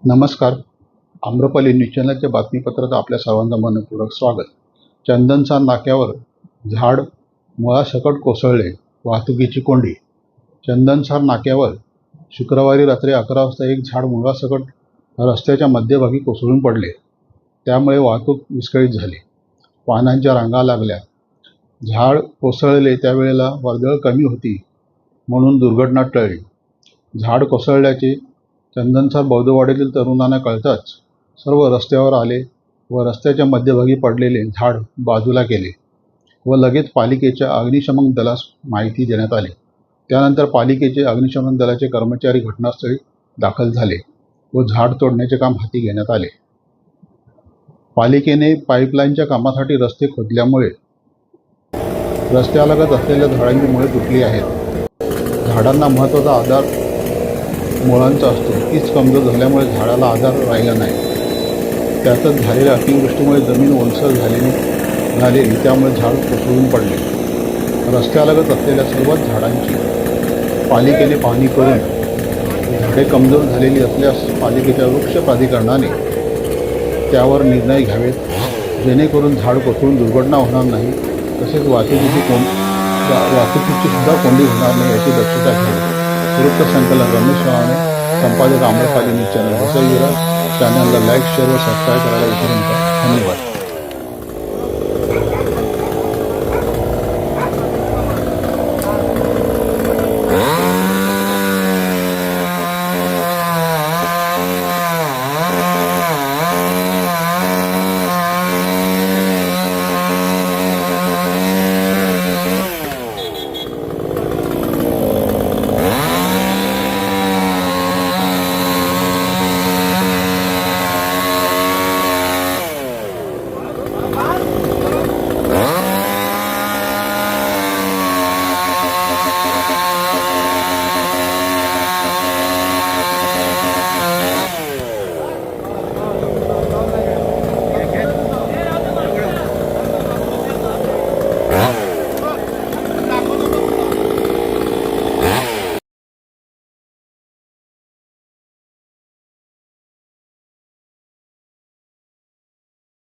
नमस्कार. आम्रपाली न्यूज चॅनलच्या बातमीपत्रात आपल्या सर्वांचं मनपूर्वक स्वागत. चंदनसार नाक्यावर झाड मुळासकट कोसळले, वाहतुकीची कोंडी. चंदनसार नाक्यावर शुक्रवारी रात्री 11 वाजता एक झाड मुळासकट रस्त्याच्या मध्यभागी कोसळून पडले. त्यामुळे वाहतूक विस्कळीत झाली. वाहनांच्या रांगा लागल्या. झाड कोसळले त्यावेळेला वर्दळ कमी होती म्हणून दुर्घटना टळली. झाड कोसळल्याचे चंदनसार बौद्धवाडीतील तरुणांना कळताच सर्व रस्त्यावर आले व रस्त्याच्या मध्यभागी पडलेले झाड बाजूला केले व लगेच पालिकेच्या अग्निशमन दलास माहिती देण्यात आली. त्यानंतर पालिकेचे अग्निशमन दलाचे कर्मचारी घटनास्थळी दाखल झाले व झाड तोडण्याचे काम हाती घेण्यात आले. पालिकेने पाईपलाईनच्या कामासाठी रस्ते खोदल्यामुळे रस्त्यालगत असलेल्या झाडांची मुळे तुटली आहेत. झाडांना महत्त्वाचा आधार मुळांचा असतो. तीच कमजोर झाल्यामुळे झाडाला आधार राहिला नाही. त्यातच झालेल्या अतिवृष्टीमुळे जमीन ओलसर झालेली त्यामुळे झाड कोसळून पडले. रस्त्यालगत असलेल्या सर्वच झाडांची पालिकेने पाहणी करून झाडे कमजोर झालेली असल्यास पालिकेच्या वृक्ष प्राधिकरणाने त्यावर निर्णय घ्यावेत, जेणेकरून झाड कोसळून दुर्घटना होणार नाही, तसेच वाहतुकीची सुद्धा कोंडी होणार नाही याची दक्षता घ्यावी. वृत्त संकलन रमेश रावणे, संपादक आम्रपाली न्यूज चॅनल. चॅनलला लाईक, शेअर व सबस्क्राईब करायला विसरू नका. धन्यवाद.